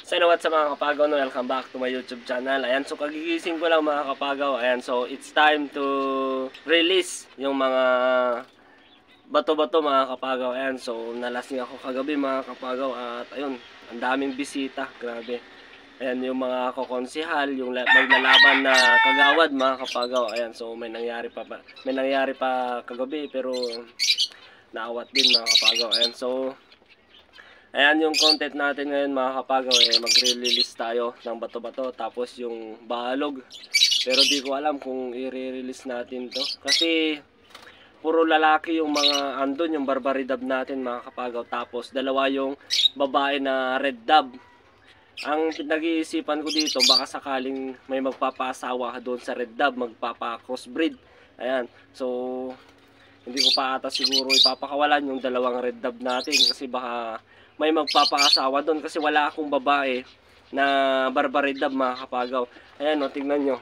So what's up mga kapagaw, no? Welcome back to my YouTube channel. Ayan, so kagigising ko lang mga kapagaw. Ayan, so it's time to release yung mga bato-bato mga kapagaw. Ayan, so nalasing ako kagabi mga kapagaw. At ayun, ang daming bisita. Grabe. Ayan, yung mga kokonsihal, yung maglalaban na kagawad mga kapagaw. Ayan, so may nangyari pa kagabi pero naawat din mga kapagaw. Ayan, so ayan yung content natin ngayon mga kapagaw, magre-release tayo ng bato-bato tapos yung balog. Pero di ko alam kung i-release natin to kasi puro lalaki yung mga andon, yung barbaridab natin mga kapagaw. Tapos dalawa yung babae na red dab. Ang nag-iisipan ko dito, baka sakaling may magpapaasawa doon sa red dab, magpapa-crossbreed. Ayan, so hindi ko pa ata siguro ipapakawalan yung dalawang red dab natin kasi baka may magpapaasawa doon kasi wala akong babae na barbaridab mga kapagaw. Ayan o, tingnan nyo.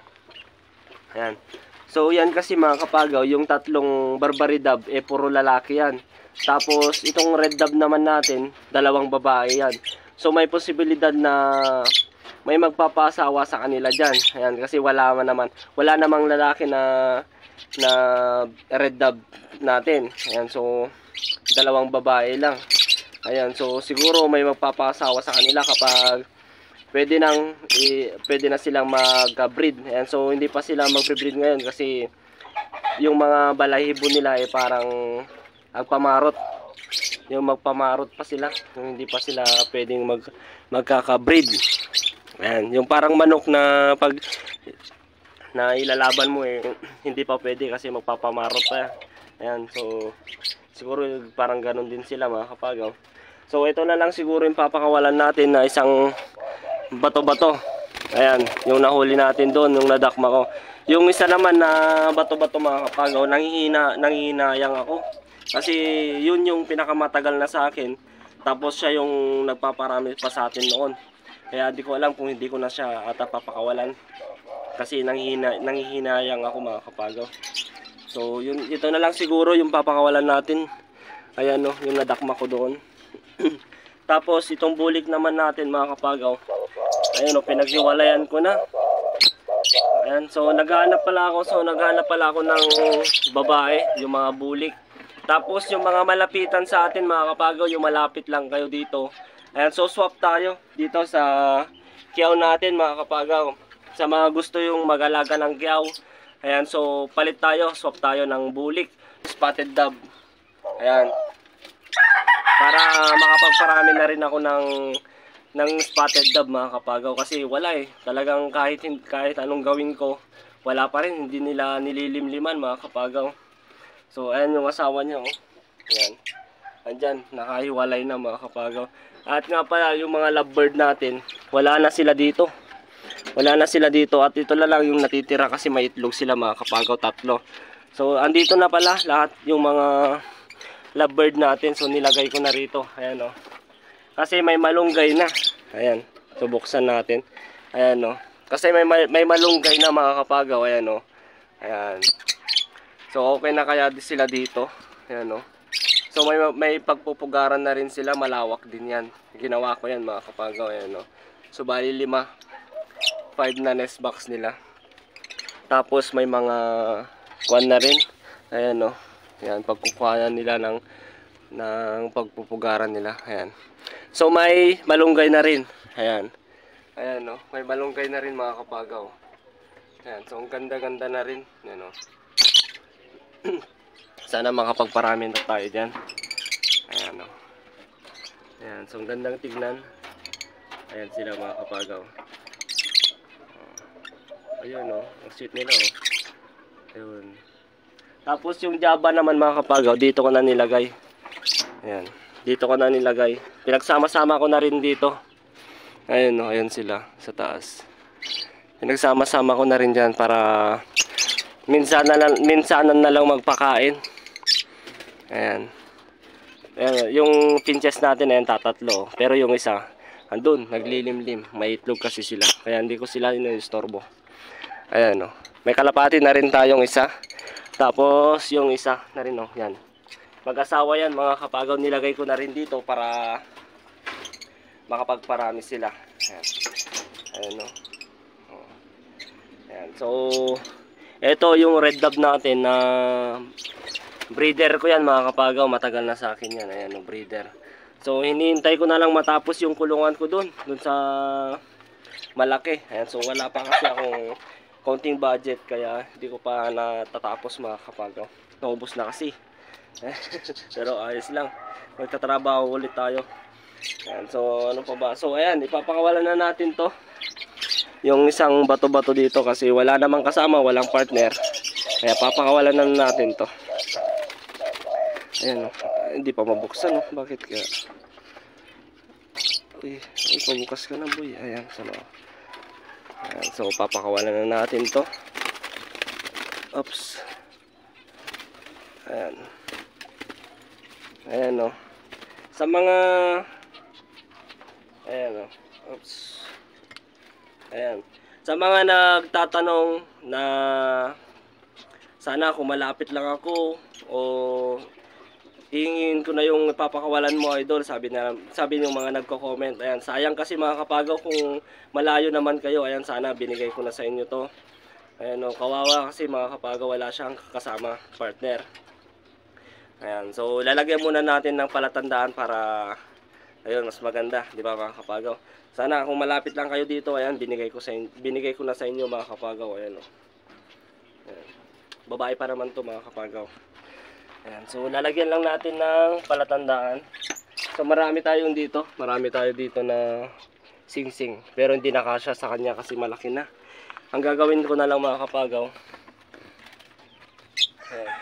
Ayan. So yan kasi mga kapagaw, yung tatlong barbaridab puro lalaki yan. Tapos itong red dab naman natin, dalawang babae yan. So may posibilidad na may magpapaasawa sa kanila dyan. Ayan, kasi wala namang lalaki na red dab natin. Ayan, so dalawang babae lang. Ayan, so siguro may magpapasawa sa kanila kapag pwede na silang mag-breed. Ayan, so hindi pa sila mag-breed ngayon kasi yung mga balahibo nila parang agpamarot. Yung magpamarot pa sila, yung hindi pa sila pwedeng magkaka-breed. Ayan, yung parang manok na pag na ilalaban mo hindi pa pwede kasi magpapamarot pa. Ayan, so siguro parang ganun din sila mga kapagaw. So ito na lang siguro yung papakawalan natin na isang bato-bato. Ayan, yung nahuli natin doon, yung nadakma ko. Yung isa naman na bato-bato mga kapagaw, nanghihinayang ako. Kasi yun yung pinakamatagal na sa akin. Tapos siya yung nagpaparami pa sa atin noon. Kaya di ko alam kung hindi ko na siya ata papakawalan. Kasi nanghihinayang ako mga kapagaw. So ito na lang siguro yung papakawalan natin. Ayan no, yung nadakma ko doon. Tapos itong bulik naman natin mga kapagaw, ayun o, pinaghiwalayan ko na. Ayan, so naghahanap pala ako ng babae, yung mga bulik. Tapos yung mga malapitan sa atin mga kapagaw, yung malapit lang kayo dito. Ayan, so swap tayo dito sa kiyaw natin mga kapagaw. Sa mga gusto yung mag-alaga ng kiyaw, ayan, so palit tayo, swap tayo ng bulik, spotted dove. Ayan, para makapagparami na rin ako ng spotted dove mga kapagaw kasi wala talagang kahit anong gawin ko wala pa rin, hindi nila nililimliman mga kapagaw. So ayan yung asawa niya ayan, andyan, nakahiwalay na mga kapagaw. At nga pala yung mga lovebird natin, wala na sila dito at ito na lang yung natitira kasi may itlog sila mga kapagaw, 3. So andito na pala lahat yung mga lovebird natin, so nilagay ko na rito. Ayan o, kasi may malunggay na. Ayan, so buksan natin. Ayan o, kasi may malunggay na mga kapagaw. Ayan o, ayan, so okay na kaya sila dito. Ayan o, so may pagpupugaran na rin sila, malawak din yan, ginawa ko yan mga kapagaw. Ayan o, so bali 5 na nest box nila. Tapos may mga kwan na rin. Ayan o, ayan, pagkukuhanan nila ng pagpupugaran nila. Ayan, so may malunggay na rin. Ayan, ayan no, may malunggay na rin mga kapagaw. Ayan, so ang ganda-ganda na rin. Ayan o, sana makapagparami na tayo dyan. Ayan o, ayan, so ang gandang tignan. Ayan sila mga kapagaw. Ayun o, ang sweet nila o. Ayun. Tapos yung jaba naman mga kapagaw, dito ko na nilagay. Ayan, dito ko na nilagay. Pinagsama-sama ko na rin dito. Ayun o, ayun sila sa taas. Pinagsama-sama ko na rin dyan para minsanan na lang magpakain. Ayan. Ayan, yung pinches natin ayan, tatatlo. Pero yung isa, andun, naglilimlim. May itlog kasi sila. Kaya hindi ko sila inistorbo. Ayan o, may kalapati na rin tayong isa. Tapos yung isa na rin yan. Mag-asawa yan mga kapagaw, nilagay ko na rin dito para makapagparami sila. Ayan. Ayan o. Oh. Ayan. So, ito yung red dove natin na breeder ko yan mga kapagaw. Matagal na sa akin yan. Ayan o, breeder. So, hinihintay ko na lang matapos yung kulungan ko dun sa malaki. Ayan. So, wala pa kasi akong konting budget. Kaya, hindi ko pa natatapos mga kapagaw. Naubos na kasi. Pero ayos lang. Magtatrabaho ulit tayo. Ayan, so ano pa ba? So ayan, ipapakawalan na natin to. Yung isang bato-bato dito kasi wala namang kasama, walang partner. Kaya papakawalan na natin to. Ayan, hindi pa mabuksan, no? Bakit kaya? Uy, pabukas ka na, boy. Ayan, so, ayan, so papakawalan na natin to. Oops. Ayan. Ayan, no. Sa mga ayan, oops. Ayan. Sa mga nagtatanong na sana kung malapit lang ako o hihingin ko na yung papakawalan mo, idol, sabi ng mga nagko-comment. Ayan, sayang kasi mga kapagaw kung malayo naman kayo. Ayan, sana binigay ko na sa inyo to. Ayan, no, kawawa kasi mga kapagaw, wala siyang kasama partner. Ayan, so lalagyan muna natin ng palatandaan para ayun, mas maganda, di ba mga kapagaw? Sana kung malapit lang kayo dito, ayan, binigay ko na sa inyo mga kapagaw. Ayan, oh. Ayan. Babae pa naman to mga kapagaw. Ayan, so lalagyan lang natin ng palatandaan. So marami tayo dito na sing-sing, pero hindi nakasya sa kanya kasi malaki na. Ang gagawin ko na lang mga kapagaw, ayan,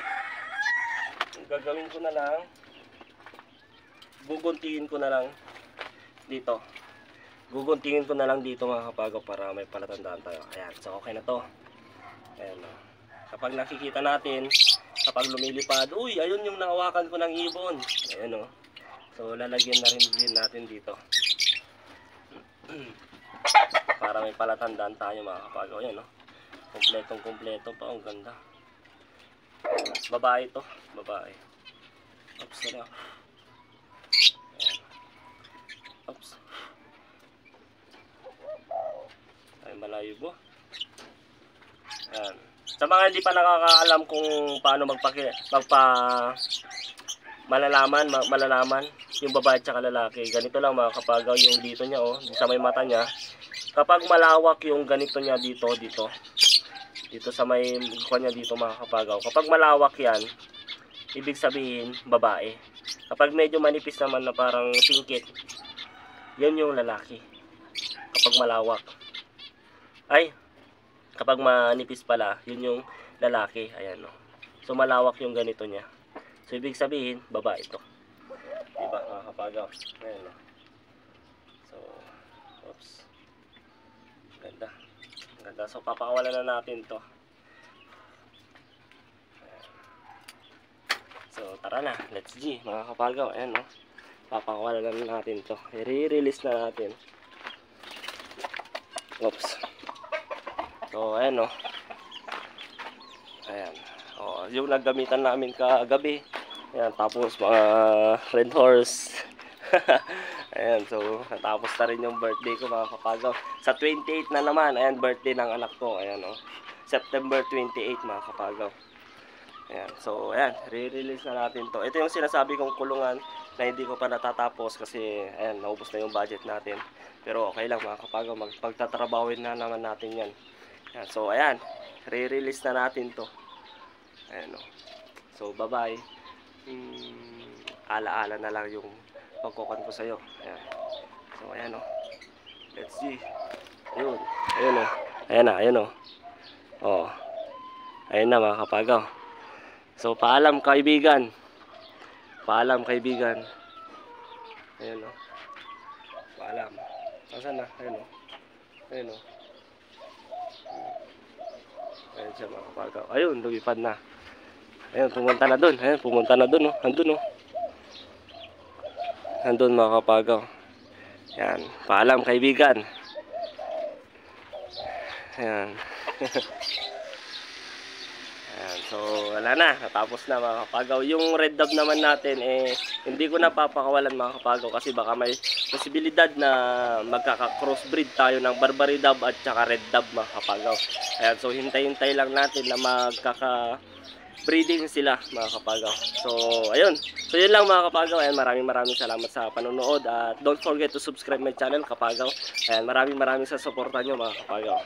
ang gagawin ko na lang, guguntingin ko na lang dito. Guguntingin ko na lang dito mga kapagaw para may palatandaan tayo. Ayan, so okay na to. Ayan, oh. Kapag nakikita natin, kapag lumilipad, uy, ayun yung nahawakan ko ng ibon. Ayan, oh. So lalagyan na rin din natin dito. Para may palatandaan tayo mga kapagaw. Ayan, oh. Kompletong-kompleto pa, ang ganda. Babae to, babae. Oops, na. Oops. Ay, malayo po. Ayan. Sa mga hindi pa nakakaalam kung paano malalaman yung babae at lalaki. Ganito lang mga kapagaw, yung dito niya, oh, sa may mata niya. Kapag malawak yung ganito niya dito sa may mukha niya dito mga kapagaw. Kapag malawak yan, ibig sabihin babae. Kapag medyo manipis naman na parang singkit, yan yung lalaki. Kapag malawak. Ay, kapag manipis pala, yun yung lalaki. Ayan, no. So malawak yung ganito niya. So ibig sabihin, babae ito. Diba mga kapagaw? Ayan, no. So, oops. Ganda. Ganda. So papakawalan na natin to. Ayan. So tara na, let's G mga kapagaw. Ayan, no. Papakawalan na natin to. I-release na natin. Oops. So ayan, no. Ayan. Oh, yung naggamitan namin kagabi. Ayan, tapos mga red horse. Ayan, so natapos na rin yung birthday ko mga kapagaw. Sa 28 na naman, ayan, birthday ng anak ko. Ayan, oh. September 28 mga kapagaw. Ayan, so ayan, re-release na natin to. Ito yung sinasabi kong kulungan na hindi ko pa natatapos kasi ayan, naubos na yung budget natin. Pero okay lang mga kapagaw, magpagtatrabawin na naman natin yan. Ayan, so ayan, re-release na natin to. Ayan, oh. So bye bye. Ala-ala na lang yung pagkukan ko sa'yo. Ayan. So ayan, oh. Let's see. Ayun. Ayun, oh. Ayan na, ayun, oh. Oh. Ayun na mga kapagaw. So paalam kaibigan. Paalam kaibigan. Ayun, oh. Paalam. Nasaan na? Ayun, oh. Ayun, oh. Ayun siya mga kapagaw. Ayun, lumipad na. Ayun, pumunta na dun. Ayun, pumunta na dun, oh. Andun, oh. Andun mga kapagaw. Ayan, paalam kaibigan. Ayan. Ayan, so wala na, natapos na mga kapagaw. Yung red dove naman natin, hindi ko napapakawalan mga kapagaw kasi baka may posibilidad na magkaka-crossbreed tayo ng Barbary dove at saka red dove mga kapagaw. Ayan, so hintay-hintay lang natin na magkaka-breeding sila mga kapagaw. So ayun, so yun lang mga kapagaw. Ayan, maraming salamat sa panonood at don't forget to subscribe my channel kapagaw. Ayan, maraming sa suporta nyo mga kapagaw.